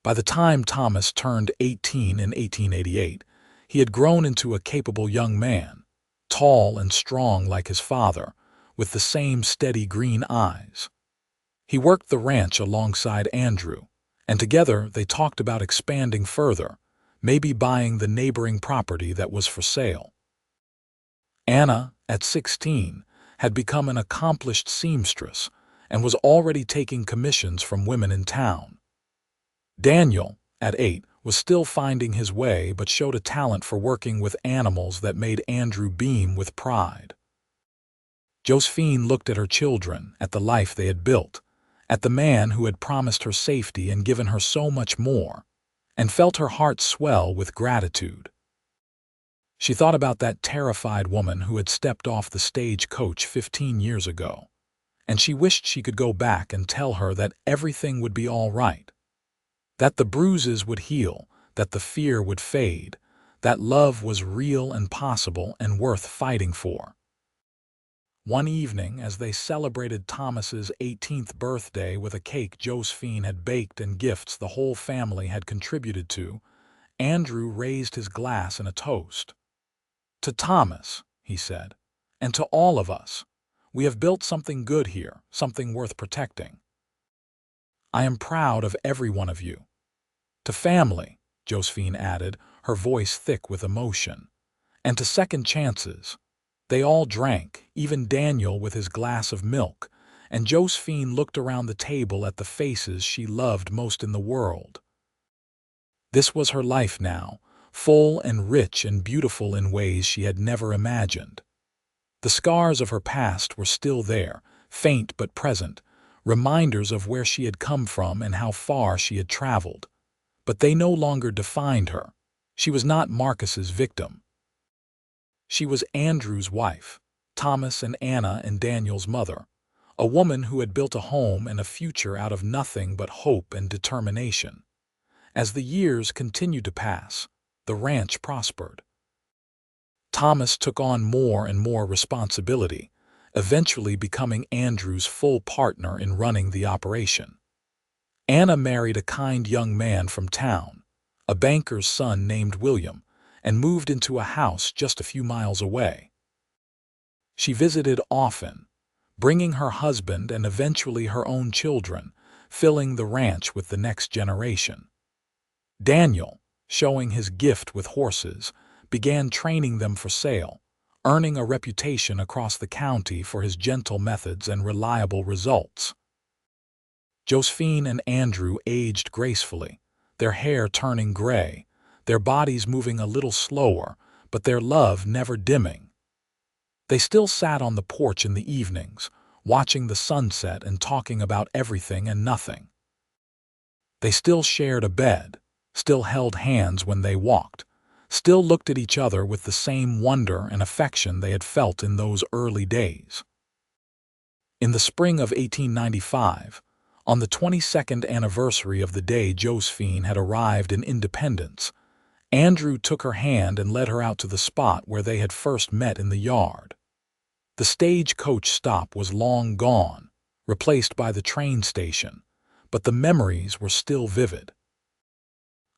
By the time Thomas turned 18 in 1888, he had grown into a capable young man, tall and strong like his father, with the same steady green eyes. He worked the ranch alongside Andrew, and together they talked about expanding further, maybe buying the neighboring property that was for sale. Anna, at 16, had become an accomplished seamstress and was already taking commissions from women in town. Daniel, at 8, was still finding his way but showed a talent for working with animals that made Andrew beam with pride. Josephine looked at her children, at the life they had built, at the man who had promised her safety and given her so much more, and felt her heart swell with gratitude. She thought about that terrified woman who had stepped off the stagecoach 15 years ago, and she wished she could go back and tell her that everything would be all right, that the bruises would heal, that the fear would fade, that love was real and possible and worth fighting for. One evening, as they celebrated Thomas's 18th birthday with a cake Josephine had baked and gifts the whole family had contributed to, Andrew raised his glass in a toast. "To Thomas," he said, "and to all of us. We have built something good here, something worth protecting. I am proud of every one of you. To family," Josephine added, her voice thick with emotion, "and to second chances." They all drank, even Daniel with his glass of milk, and Josephine looked around the table at the faces she loved most in the world. This was her life now, full and rich and beautiful in ways she had never imagined. The scars of her past were still there, faint but present, reminders of where she had come from and how far she had traveled. But they no longer defined her. She was not Marcus's victim. She was Andrew's wife, Thomas and Anna and Daniel's mother, a woman who had built a home and a future out of nothing but hope and determination. As the years continued to pass, the ranch prospered. Thomas took on more and more responsibility, eventually becoming Andrew's full partner in running the operation. Anna married a kind young man from town, a banker's son named William, and moved into a house just a few miles away. She visited often, bringing her husband and eventually her own children, filling the ranch with the next generation. Daniel, showing his gift with horses, began training them for sale, earning a reputation across the county for his gentle methods and reliable results. Josephine and Andrew aged gracefully, their hair turning gray, their bodies moving a little slower, but their love never dimming. They still sat on the porch in the evenings, watching the sunset and talking about everything and nothing. They still shared a bed, still held hands when they walked, still looked at each other with the same wonder and affection they had felt in those early days. In the spring of 1895, on the 22nd anniversary of the day Josephine had arrived in Independence, Andrew took her hand and led her out to the spot where they had first met in the yard. The stagecoach stop was long gone, replaced by the train station, but the memories were still vivid.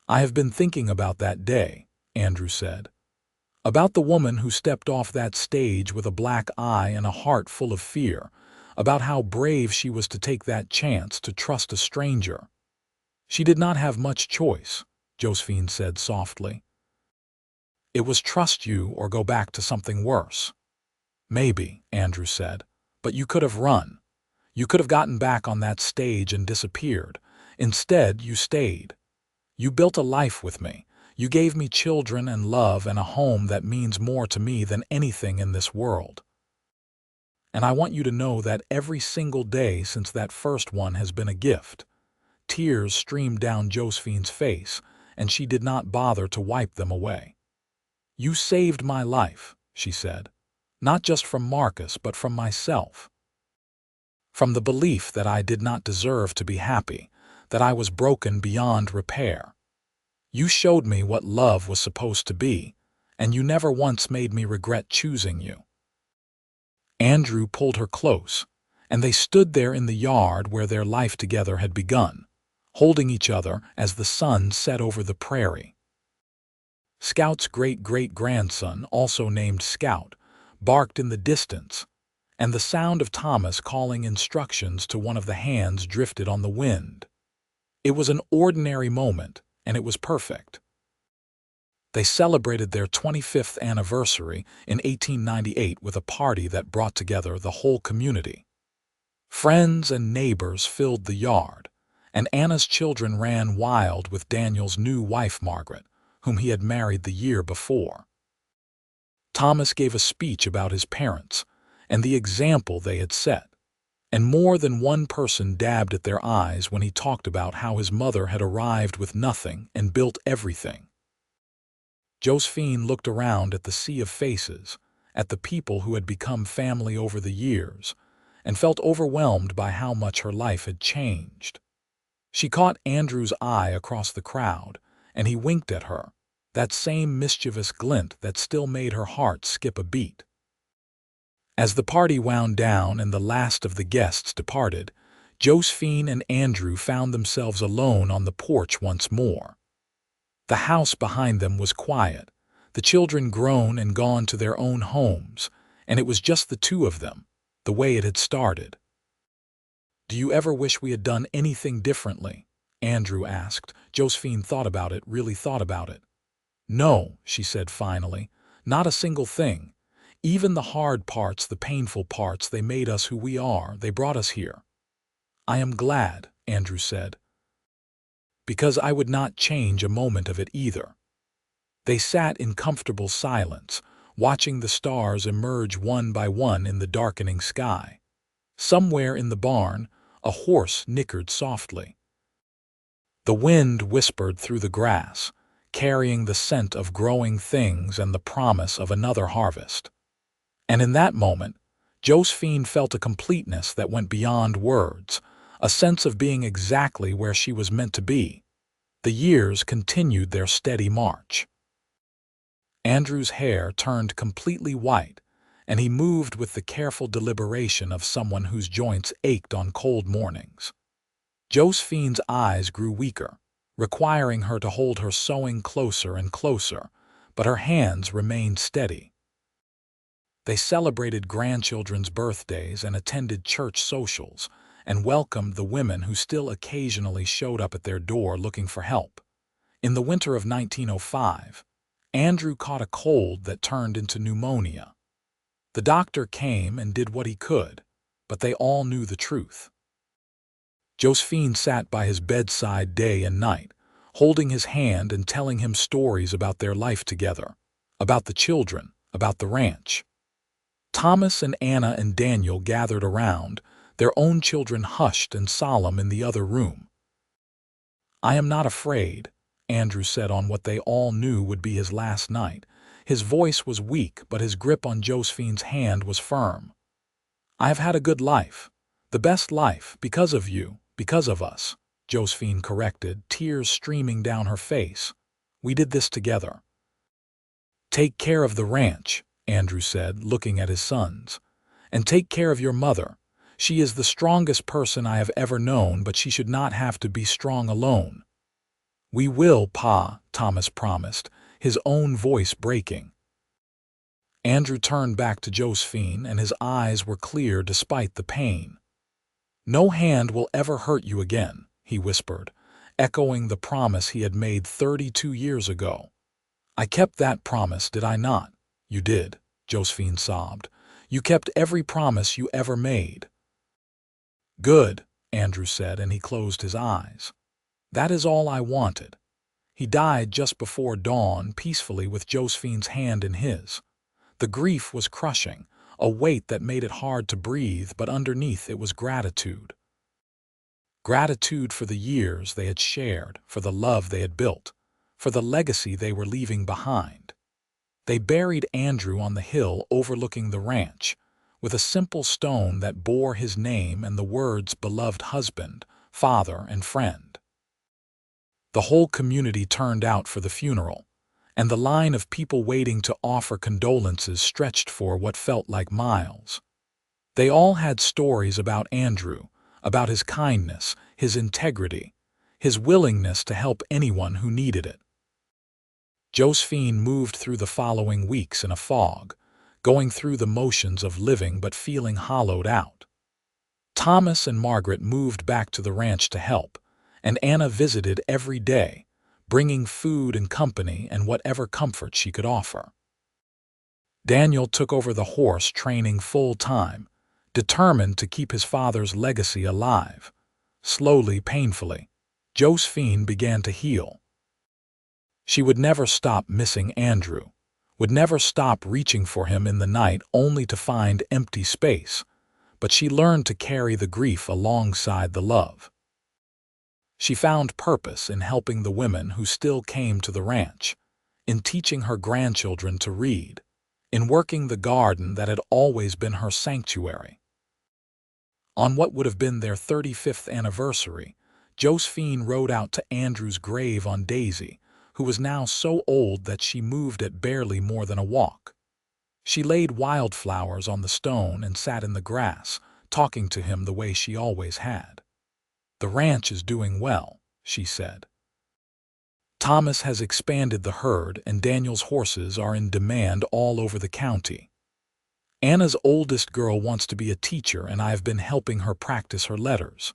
"I have been thinking about that day," Andrew said. "About the woman who stepped off that stage with a black eye and a heart full of fear, about how brave she was to take that chance to trust a stranger. She did not have much choice," Josephine said softly. "It was trust you or go back to something worse." "Maybe," Andrew said, "but you could have run. You could have gotten back on that stage and disappeared. Instead, you stayed. You built a life with me. You gave me children and love and a home that means more to me than anything in this world. And I want you to know that every single day since that first one has been a gift." Tears streamed down Josephine's face, and she did not bother to wipe them away. "You saved my life," she said, "not just from Marcus, but from myself. From the belief that I did not deserve to be happy, that I was broken beyond repair. You showed me what love was supposed to be, and you never once made me regret choosing you." Andrew pulled her close, and they stood there in the yard where their life together had begun, holding each other as the sun set over the prairie. Scout's great-great-grandson, also named Scout, barked in the distance, and the sound of Thomas calling instructions to one of the hands drifted on the wind. It was an ordinary moment, and it was perfect. They celebrated their 25th anniversary in 1898 with a party that brought together the whole community. Friends and neighbors filled the yard, and Anna's children ran wild with Daniel's new wife, Margaret, whom he had married the year before. Thomas gave a speech about his parents and the example they had set, and more than one person dabbed at their eyes when he talked about how his mother had arrived with nothing and built everything. Josephine looked around at the sea of faces, at the people who had become family over the years, and felt overwhelmed by how much her life had changed. She caught Andrew's eye across the crowd, and he winked at her, that same mischievous glint that still made her heart skip a beat. As the party wound down and the last of the guests departed, Josephine and Andrew found themselves alone on the porch once more. The house behind them was quiet, the children grown and gone to their own homes, and it was just the two of them, the way it had started. "Do you ever wish we had done anything differently?" Andrew asked. Josephine thought about it, really thought about it. "No," she said finally, "not a single thing. Even the hard parts, the painful parts, they made us who we are. They brought us here." "I am glad," Andrew said, "because I would not change a moment of it either." They sat in comfortable silence, watching the stars emerge one by one in the darkening sky. Somewhere in the barn, a horse nickered softly. The wind whispered through the grass, carrying the scent of growing things and the promise of another harvest. And in that moment, Josephine felt a completeness that went beyond words, a sense of being exactly where she was meant to be. The years continued their steady march. Andrew's hair turned completely white, and he moved with the careful deliberation of someone whose joints ached on cold mornings. Josephine's eyes grew weaker, requiring her to hold her sewing closer and closer, but her hands remained steady. They celebrated grandchildren's birthdays and attended church socials, and welcomed the women who still occasionally showed up at their door looking for help. In the winter of 1905, Andrew caught a cold that turned into pneumonia. The doctor came and did what he could, but they all knew the truth. Josephine sat by his bedside day and night, holding his hand and telling him stories about their life together, about the children, about the ranch. Thomas and Anna and Daniel gathered around, their own children hushed and solemn in the other room. "I am not afraid," Andrew said on what they all knew would be his last night. His voice was weak, but his grip on Josephine's hand was firm. "I have had a good life, the best life, because of you, because of us," Josephine corrected, tears streaming down her face. "We did this together." "Take care of the ranch," Andrew said, looking at his sons. "And take care of your mother. She is the strongest person I have ever known, but she should not have to be strong alone." "We will, Pa," Thomas promised, his own voice breaking. Andrew turned back to Josephine, and his eyes were clear despite the pain. "No hand will ever hurt you again," he whispered, echoing the promise he had made 32 years ago. "I kept that promise, did I not?" "You did," Josephine sobbed. "You kept every promise you ever made." "Good," Andrew said, and he closed his eyes. "That is all I wanted." He died just before dawn, peacefully with Josephine's hand in his. The grief was crushing, a weight that made it hard to breathe, but underneath it was gratitude. Gratitude for the years they had shared, for the love they had built, for the legacy they were leaving behind. They buried Andrew on the hill overlooking the ranch, with a simple stone that bore his name and the words beloved husband, father, and friend. The whole community turned out for the funeral, and the line of people waiting to offer condolences stretched for what felt like miles. They all had stories about Andrew, about his kindness, his integrity, his willingness to help anyone who needed it. Josephine moved through the following weeks in a fog, going through the motions of living but feeling hollowed out. Thomas and Margaret moved back to the ranch to help, and Anna visited every day, bringing food and company and whatever comfort she could offer. Daniel took over the horse training full-time, determined to keep his father's legacy alive. Slowly, painfully, Josephine began to heal. She would never stop missing Andrew, would never stop reaching for him in the night only to find empty space, but she learned to carry the grief alongside the love. She found purpose in helping the women who still came to the ranch, in teaching her grandchildren to read, in working the garden that had always been her sanctuary. On what would have been their 35th anniversary, Josephine rode out to Andrew's grave on Daisy, who was now so old that she moved at barely more than a walk. She laid wildflowers on the stone and sat in the grass, talking to him the way she always had. "The ranch is doing well," she said. "Thomas has expanded the herd and Daniel's horses are in demand all over the county. Anna's oldest girl wants to be a teacher and I have been helping her practice her letters.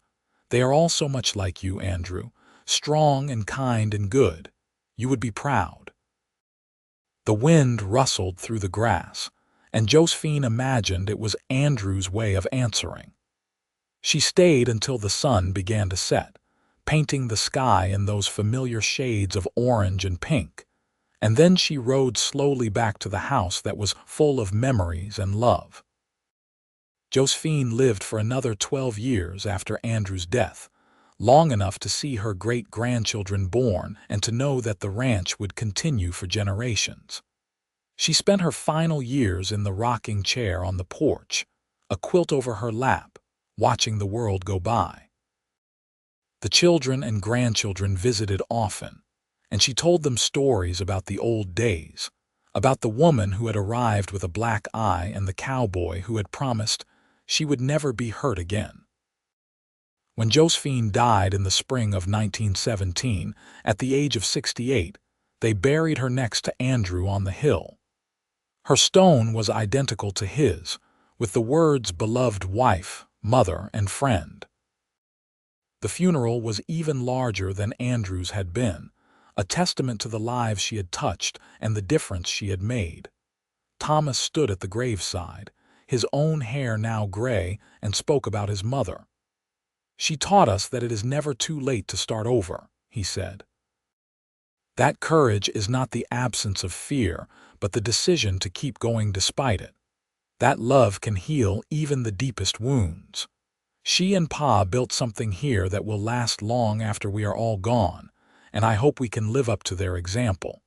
They are all so much like you, Andrew, strong and kind and good. You would be proud." The wind rustled through the grass, and Josephine imagined it was Andrew's way of answering. She stayed until the sun began to set, painting the sky in those familiar shades of orange and pink, and then she rode slowly back to the house that was full of memories and love. Josephine lived for another 12 years after Andrew's death, long enough to see her great-grandchildren born and to know that the ranch would continue for generations. She spent her final years in the rocking chair on the porch, a quilt over her lap, watching the world go by. The children and grandchildren visited often, and she told them stories about the old days, about the woman who had arrived with a black eye and the cowboy who had promised she would never be hurt again. When Josephine died in the spring of 1917, at the age of 68, they buried her next to Andrew on the hill. Her stone was identical to his, with the words beloved wife, mother, and friend. The funeral was even larger than Andrew's had been, a testament to the lives she had touched and the difference she had made. Thomas stood at the graveside, his own hair now gray, and spoke about his mother. "She taught us that it is never too late to start over," he said. "That courage is not the absence of fear, but the decision to keep going despite it. That love can heal even the deepest wounds. She and Pa built something here that will last long after we are all gone, and I hope we can live up to their example."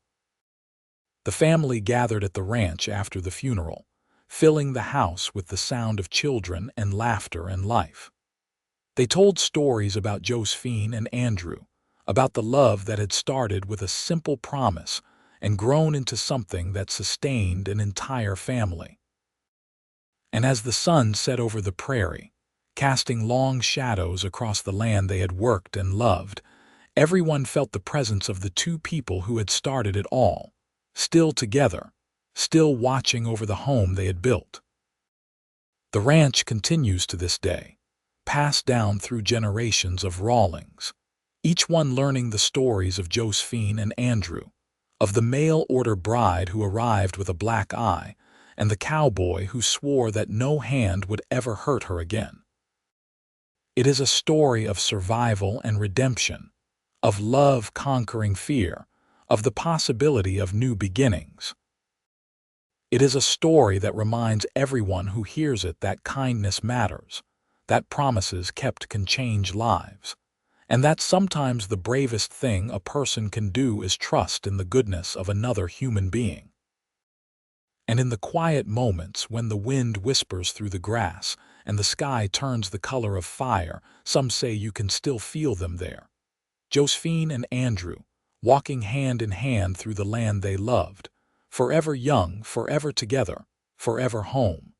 The family gathered at the ranch after the funeral, filling the house with the sound of children and laughter and life. They told stories about Josephine and Andrew, about the love that had started with a simple promise and grown into something that sustained an entire family. And as the sun set over the prairie, casting long shadows across the land they had worked and loved, everyone felt the presence of the two people who had started it all, still together, still watching over the home they had built. The ranch continues to this day, passed down through generations of Rawlings, each one learning the stories of Josephine and Andrew, of the mail-order bride who arrived with a black eye, and the cowboy who swore that no hand would ever hurt her again. It is a story of survival and redemption, of love conquering fear, of the possibility of new beginnings. It is a story that reminds everyone who hears it that kindness matters, that promises kept can change lives, and that sometimes the bravest thing a person can do is trust in the goodness of another human being. And in the quiet moments when the wind whispers through the grass and the sky turns the color of fire, some say you can still feel them there. Josephine and Andrew, walking hand in hand through the land they loved, forever young, forever together, forever home.